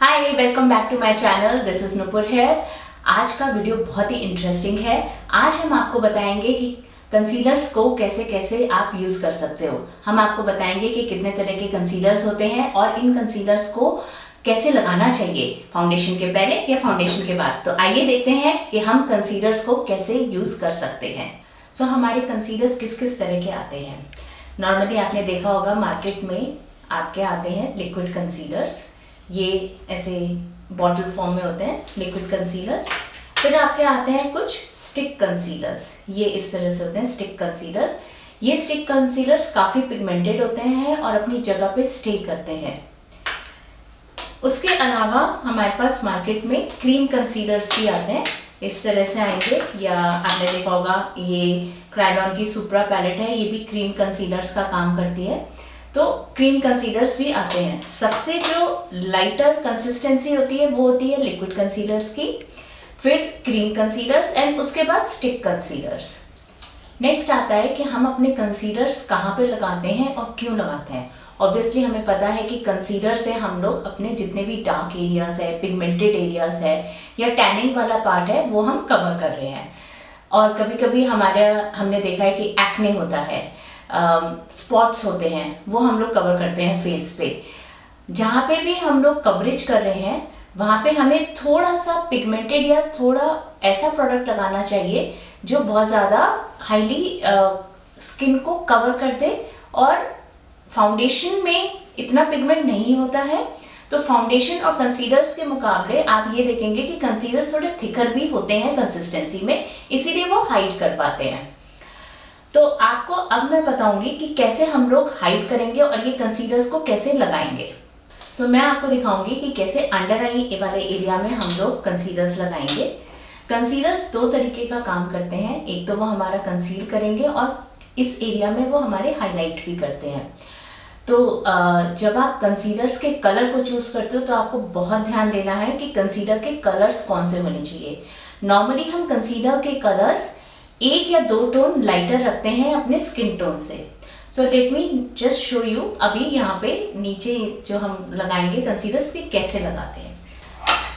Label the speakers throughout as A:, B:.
A: Hi, welcome back to my channel. This is Nupur here. आज का video बहुत ही interesting है। आज हम आपको बताएंगे कि कंसीलर्स को कैसे कैसे आप यूज़ कर सकते हो। हम आपको बताएंगे कि कितने तरह के कंसीलर्स होते हैं और इन कंसीलर्स को कैसे लगाना चाहिए, फाउंडेशन के पहले या फाउंडेशन के बाद। तो आइए देखते हैं कि हम कंसीलर्स को कैसे यूज़ कर सकते हैं। हमारे कंसीलर्स किस किस तरह के आते हैं। नॉर्मली आपने देखा होगा मार्केट में आपके आते हैं लिक्विड कंसीलर्स। ये ऐसे बॉटल फॉर्म में होते हैं लिक्विड कंसीलर्स। फिर आपके आते हैं कुछ स्टिक कंसीलर्स। ये इस तरह से होते हैं स्टिक कंसीलर्स। ये स्टिक कंसीलर्स काफ़ी पिगमेंटेड होते हैं और अपनी जगह पे स्टे करते हैं। उसके अलावा हमारे पास मार्केट में क्रीम कंसीलर्स भी आते हैं। इस तरह से आएंगे, या आपने देखा होगा ये क्रायोन की सुप्रा पैलेट है, ये भी क्रीम कंसीलर्स का काम करती है। तो क्रीम कंसीलर्स भी आते हैं। सबसे जो लाइटर कंसिस्टेंसी होती है वो होती है लिक्विड कंसीलर्स की, फिर क्रीम कंसीलर्स एंड उसके बाद स्टिक कंसीलर्स। नेक्स्ट आता है कि हम अपने कंसीलर्स कहाँ पे लगाते हैं और क्यों लगाते हैं। ऑब्वियसली हमें पता है कि कंसीलर से हम लोग अपने जितने भी डार्क एरियाज है, पिगमेंटेड एरियाज है या टैनिंग वाला पार्ट है वो हम कवर कर रहे हैं। और कभी कभी हमने देखा है कि एक्ने होता है, स्पॉट्स होते हैं, वो हम लोग कवर करते हैं फेस पे। जहाँ पे भी हम लोग कवरेज कर रहे हैं वहाँ पे हमें थोड़ा सा पिगमेंटेड या थोड़ा ऐसा प्रोडक्ट लगाना चाहिए जो बहुत ज़्यादा हाईली स्किन को कवर कर दे। और फाउंडेशन में इतना पिगमेंट नहीं होता है, तो फाउंडेशन और कंसीलर्स के मुकाबले आप ये देखेंगे कि कंसीलर्स थोड़े थिकर भी होते हैं कंसिस्टेंसी में, इसीलिए वो हाइड कर पाते हैं। तो आपको अब मैं बताऊंगी कि कैसे हम लोग हाइड करेंगे और ये कंसीलर्स को कैसे लगाएंगे। मैं आपको दिखाऊंगी कि कैसे अंडर आई वाले एरिया में हम लोग कंसीलर्स लगाएंगे। कंसीलर्स दो तरीके का काम करते हैं। एक तो वो हमारा कंसील करेंगे और इस एरिया में वो हमारे हाईलाइट भी करते हैं। तो जब आप कंसीलर्स के कलर को चूज करते हो तो आपको बहुत ध्यान देना है कि कंसीलर के कलर्स कौन से होने चाहिए। नॉर्मली हम कंसीलर के कलर्स एक या दो टोन लाइटर रखते हैं अपने स्किन टोन से। Let me just show you. अभी यहाँ पे नीचे जो हम लगाएंगे कंसीलर्स के कैसे लगाते हैं।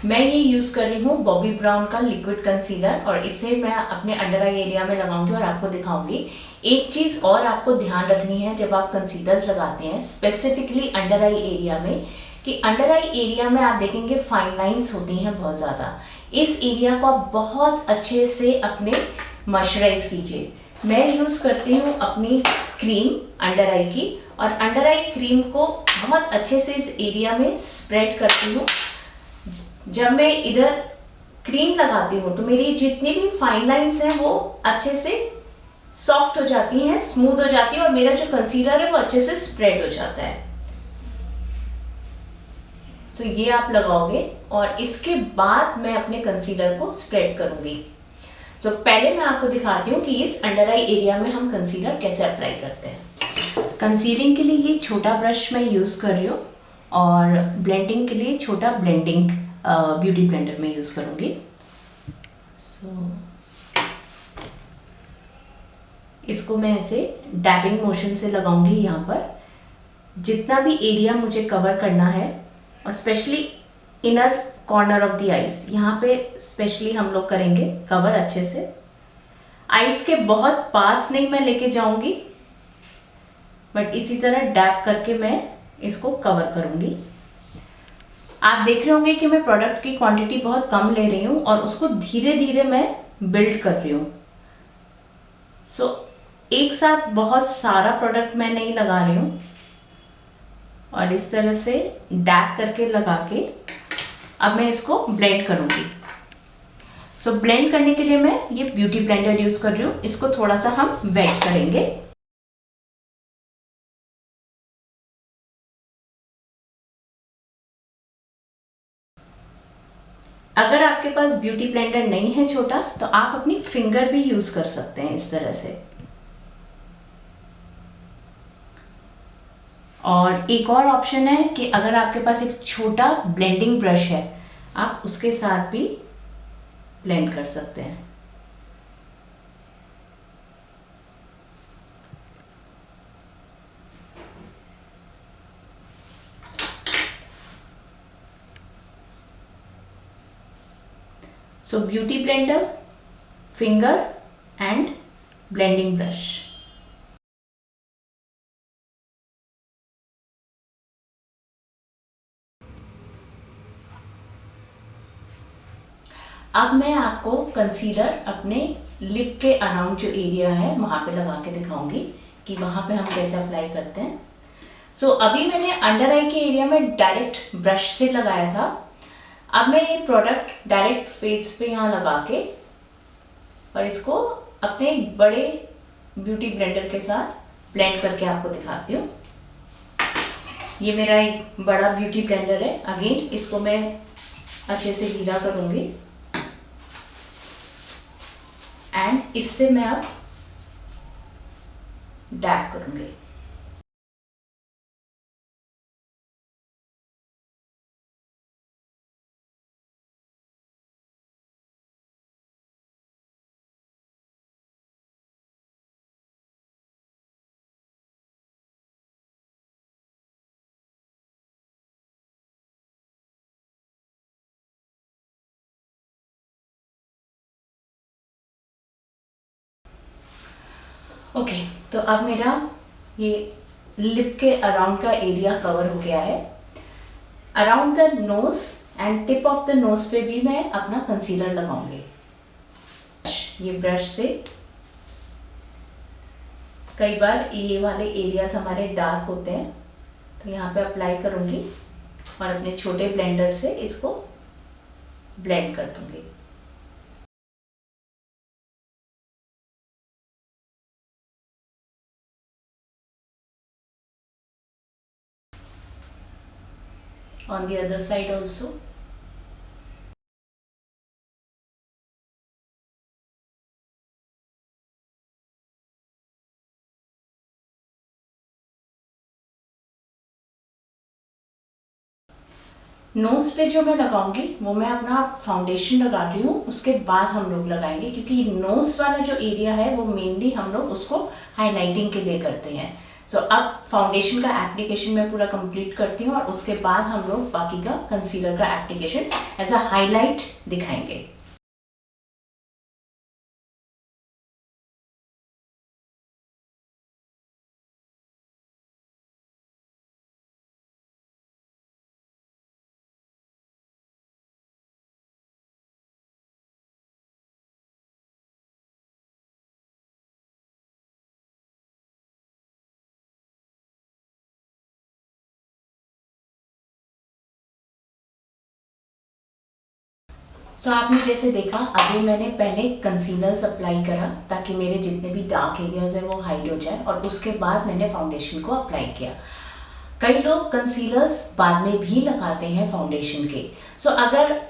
A: मैं ये यूज़ कर रही हूँ बॉबी ब्राउन का लिक्विड कंसीलर और इसे मैं अपने अंडर आई एरिया में लगाऊंगी और आपको दिखाऊंगी। एक चीज़ और आपको ध्यान रखनी है जब आप कंसीलर्स लगाते हैं, स्पेसिफिकली अंडर आई एरिया में, कि अंडर आई एरिया में आप देखेंगे फाइन लाइंस होती हैं बहुत ज़्यादा। इस एरिया को आप बहुत अच्छे से अपने मॉइस्चराइज कीजिए। मैं यूज़ करती हूँ अपनी क्रीम अंडर आई की, और अंडर आई क्रीम को बहुत अच्छे से इस एरिया में स्प्रेड करती हूँ। जब मैं इधर क्रीम लगाती हूँ तो मेरी जितनी भी फाइन लाइंस हैं वो अच्छे से सॉफ्ट हो जाती हैं, स्मूथ हो जाती है, और मेरा जो कंसीलर है वो अच्छे से स्प्रेड हो जाता है। ये आप लगाओगे और इसके बाद मैं अपने कंसीलर को स्प्रेड करूंगी। पहले मैं आपको दिखाती हूँ कि इस अंडर आई एरिया में हम कंसीलर कैसे अप्लाई करते हैं। कंसीलिंग के लिए ये छोटा ब्रश मैं यूज़ कर रही हूँ और ब्लेंडिंग के लिए छोटा ब्लेंडिंग ब्यूटी ब्लेंडर में यूज़ करूँगी। इसको मैं ऐसे डैबिंग मोशन से लगाऊंगी यहाँ पर। जितना भी एरिया मुझे कवर करना है, और specially inner corner of the eyes, यहाँ पे स्पेशली हम लोग करेंगे कवर अच्छे से। आईज के बहुत पास नहीं मैं लेके जाऊंगी, बट इसी तरह डैब करके मैं इसको कवर करूंगी। आप देख रहे होंगे कि मैं प्रोडक्ट की क्वांटिटी बहुत कम ले रही हूँ और उसको धीरे धीरे मैं बिल्ड कर रही हूँ। एक साथ बहुत सारा प्रोडक्ट मैं नहीं लगा रही हूँ, और इस तरह से डैब करके लगा के अब मैं इसको ब्लेंड करूँगी। ब्लेंड करने के लिए मैं ये ब्यूटी ब्लेंडर यूज़ कर रही हूँ। इसको थोड़ा सा हम वेट करेंगे। अगर आपके पास ब्यूटी ब्लेंडर नहीं है छोटा, तो आप अपनी फिंगर भी यूज़ कर सकते हैं इस तरह से। और एक और ऑप्शन है कि अगर आपके पास एक छोटा ब्लेंडिंग ब्रश है, आप उसके साथ भी ब्लेंड कर सकते हैं। सो beauty blender, finger and blending brush. अब मैं आपको कंसीलर अपने लिप के अराउंड जो एरिया है वहाँ पे लगा के दिखाऊंगी कि वहाँ पे हम कैसे अप्लाई करते हैं। सो अभी मैंने अंडर आई के एरिया में डायरेक्ट ब्रश से लगाया था। अब मैं ये प्रोडक्ट डायरेक्ट फेस पे यहाँ लगा के और इसको अपने बड़े ब्यूटी ब्लेंडर के साथ ब्लेंड करके आपको दिखाती हूँ। ये मेरा एक बड़ा ब्यूटी ब्लेंडर है। अगेन इसको मैं अच्छे से गीला करूँगी एंड इससे मैं अब डैब करूँगी। ओके, तो अब मेरा ये लिप के अराउंड का एरिया कवर हो गया है। Around the nose and tip of the nose पे भी मैं अपना कंसीलर लगाऊंगी। ये ब्रश से कई बार ये वाले एरियाज हमारे डार्क होते हैं तो यहाँ पे अप्लाई करूँगी और अपने छोटे ब्लेंडर से इसको ब्लेंड कर दूँगी। On the other side also. Nose पे जो मैं लगाऊंगी वो मैं अपना फाउंडेशन लगा रही हूँ, उसके बाद हम लोग लगाएंगे क्योंकि नोज वाला जो एरिया है वो मेनली हम लोग उसको हाईलाइटिंग के लिए करते हैं। सो अब फाउंडेशन का एप्लीकेशन मैं पूरा कंप्लीट करती हूँ और उसके बाद हम लोग बाकी का कंसीलर का एप्लीकेशन एज अ हाईलाइट दिखाएंगे। सो आपने जैसे देखा अभी मैंने पहले कंसीलर्स अप्लाई करा ताकि मेरे जितने भी डार्क एरियाज हैं वो हाइड हो जाए और उसके बाद मैंने फाउंडेशन को अप्लाई किया। कई लोग कंसीलर्स बाद में भी लगाते हैं फाउंडेशन के। सो अगर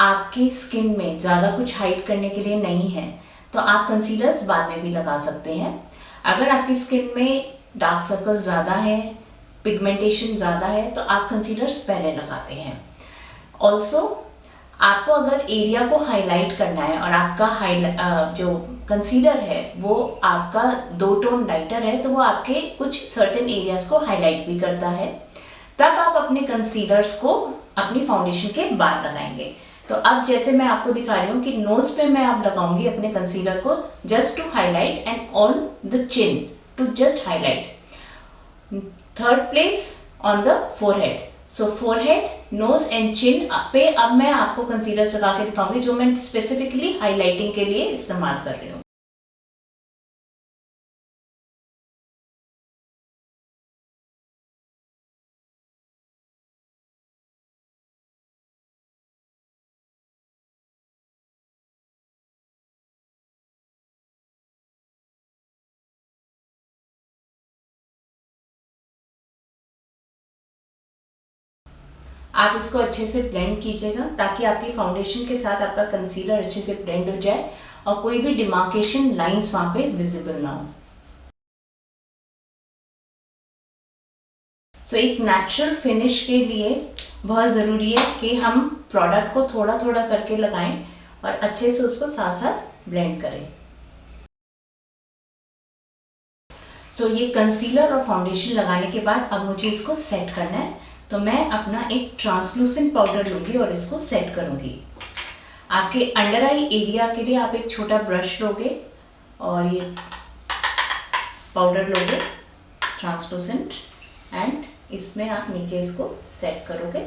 A: आपकी स्किन में ज़्यादा कुछ हाइड करने के लिए नहीं है तो आप कंसीलर्स बाद में भी लगा सकते हैं। अगर आपकी स्किन में डार्क सर्कल ज़्यादा है, पिगमेंटेशन ज़्यादा है तो आप कंसीलर्स पहले लगाते हैं। ऑल्सो आपको अगर एरिया को हाईलाइट करना है और आपका जो कंसीलर है वो आपका 2 टोन लाइटर है तो वो आपके कुछ सर्टेन एरियाज को हाईलाइट भी करता है, तब आप अपने कंसीलर्स को अपनी फाउंडेशन के बाद लगाएंगे। तो अब जैसे मैं आपको दिखा रही हूँ कि नोज पे मैं अब लगाऊंगी अपने कंसीलर को just to highlight and on the chin to just highlight. Third place on the forehead. So forehead, nose and chin पे अब मैं आपको कंसीलर लगा के दिखाऊंगी जो मैं स्पेसिफिकली हाईलाइटिंग के लिए इस्तेमाल कर रही हूँ। आप इसको अच्छे से ब्लेंड कीजिएगा ताकि आपकी फाउंडेशन के साथ आपका कंसीलर अच्छे से ब्लेंड हो जाए और कोई भी डिमार्केशन लाइंस वहाँ पे विजिबल ना हो। सो एक नेचुरल फिनिश के लिए बहुत ज़रूरी है कि हम प्रोडक्ट को थोड़ा थोड़ा करके लगाएं और अच्छे से उसको साथ साथ ब्लेंड करें। सो ये कंसीलर और फाउंडेशन लगाने के बाद अब मुझे इसको सेट करना है तो मैं अपना एक ट्रांसलूसेंट पाउडर लूँगी और इसको सेट करूँगी। आपके अंडर आई एरिया के लिए आप एक छोटा ब्रश लोगे और ये पाउडर लोगे ट्रांसलूसेंट, एंड इसमें आप नीचे इसको सेट करोगे।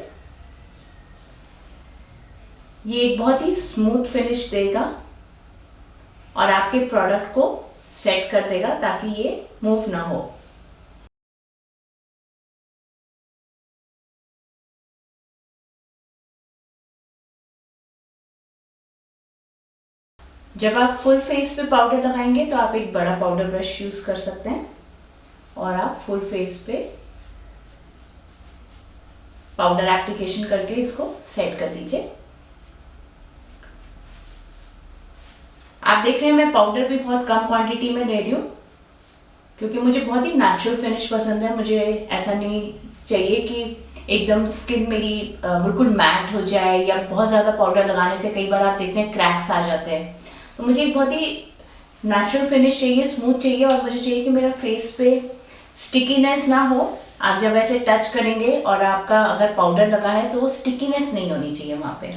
A: ये एक बहुत ही स्मूथ फिनिश देगा और आपके प्रोडक्ट को सेट कर देगा ताकि ये मूव ना हो। जब आप फुल फेस पे पाउडर लगाएंगे तो आप एक बड़ा पाउडर ब्रश यूज कर सकते हैं और आप फुल फेस पे पाउडर एप्लीकेशन करके इसको सेट कर दीजिए। आप देख रहे हैं मैं पाउडर भी बहुत कम क्वांटिटी में ले रही हूँ क्योंकि मुझे बहुत ही नेचुरल फिनिश पसंद है। मुझे ऐसा नहीं चाहिए कि एकदम स्किन मेरी बिल्कुल मैट हो जाए, या बहुत ज़्यादा पाउडर लगाने से कई बार आप देखते हैं क्रैक्स आ जाते हैं। तो मुझे एक बहुत ही नेचुरल फिनिश चाहिए, स्मूथ चाहिए, और मुझे चाहिए कि मेरा फेस पे स्टिकीनेस ना हो। आप जब ऐसे टच करेंगे और आपका अगर पाउडर लगा है तो वो स्टिकीनेस नहीं होनी चाहिए वहाँ पे।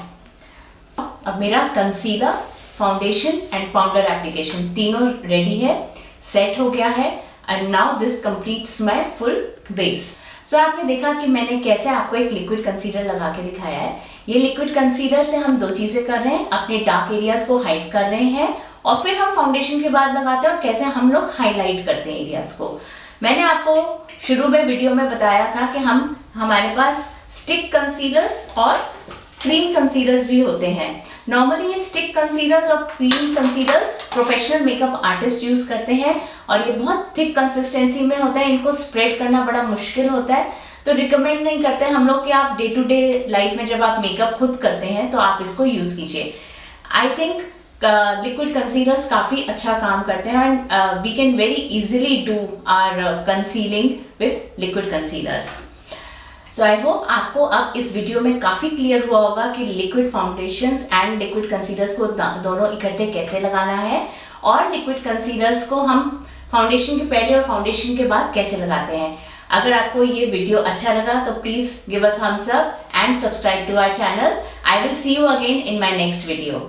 A: अब मेरा concealer, foundation and powder application तीनों रेडी है, सेट हो गया है, and now this completes my full base. So आपने देखा कि मैंने कैसे आपको एक लिक्विड कंसीलर लगा के दिखाया है। ये लिक्विड कंसीलर से हम दो चीज़ें कर रहे हैं, अपने डार्क एरियाज को हाइड कर रहे हैं, और फिर हम फाउंडेशन के बाद लगाते हैं और कैसे हम लोग हाईलाइट करते हैं एरियाज को। मैंने आपको शुरू में वीडियो में बताया था कि हमारे पास स्टिक कंसीलर्स और क्रीम कंसीलर्स भी होते हैं। नॉर्मली ये स्टिक कंसीलर्स और cream concealers professional makeup artist use करते हैं और ये बहुत थिक कंसिस्टेंसी में होता है, इनको स्प्रेड करना बड़ा मुश्किल होता है, तो रिकमेंड नहीं करते हम लोग कि आप डे टू डे लाइफ में जब आप मेकअप खुद करते हैं तो आप इसको यूज कीजिए। आई थिंक लिक्विड कंसीलर्स काफ़ी अच्छा काम करते हैं and we can very easily do our concealing with liquid concealers. So I hope आपको अब इस वीडियो में काफ़ी क्लियर हुआ होगा कि liquid foundations and liquid concealers को दोनों इकट्ठे कैसे लगाना है, और लिक्विड कंसीलर्स को हम फाउंडेशन के पहले और फाउंडेशन के बाद कैसे लगाते हैं। अगर आपको ये वीडियो अच्छा लगा तो please give a thumbs up and subscribe to our channel. I will see you again in my next video.